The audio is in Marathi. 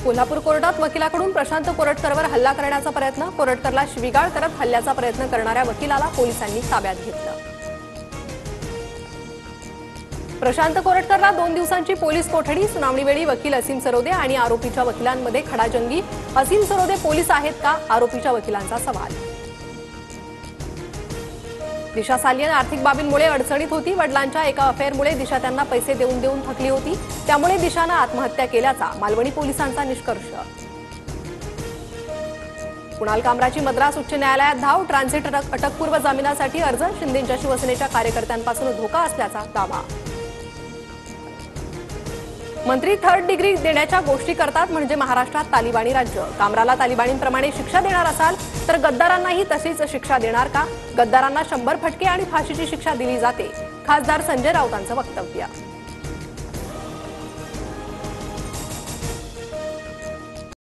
कोल्हापूर कोर्टात वकिलाकडून प्रशांत कोरटकरवर हल्ला करण्याचा प्रयत्न, कोरटकरला शिवीगाळ करत हल्ल्याचा प्रयत्न करणाऱ्या वकिलाला पोलिसांनी ताब्यात घेतलं। प्रशांत कोरटकरला 2 दिवसांची पोलीस कोठडी, सुनावणीवेळी वकील असीम सरोदे आणि आरोपीच्या वकिलांमध्ये खडाजंगी। असीम सरोदे पोलीस आहेत का, आरोपीच्या वकिलांचा सवाल। दिशा सालियन आर्थिक बाबींमुळे अडचणीत होती। वडिलांच्या एका अफेअरमुळे दिशा त्यांना पैसे देऊन देऊन थकली होती, त्यामुळे दिशानं आत्महत्या केल्याचा मालवणी पोलिसांचा निष्कर्ष। कुणाल कामराची मद्रास उच्च न्यायालयात धाव, ट्रान्झिट अटकपूर्व जामिनासाठी अर्ज, शिंदेंच्या शिवसेनेच्या कार्यकर्त्यांपासून धोका असल्याचा दावा। मंत्री 3rd डिग्री देण्याच्या गोष्टी करतात म्हणजे महाराष्ट्रात तालिबानी राज्य, कामराला तालिबानींप्रमाणे शिक्षा देणार असाल तर गद्दारांनाही तशीच शिक्षा देणार का? गद्दारांना 100 फटके आणि फाशीची शिक्षा दिली जाते, खासदार संजय राऊतांचं वक्तव्य।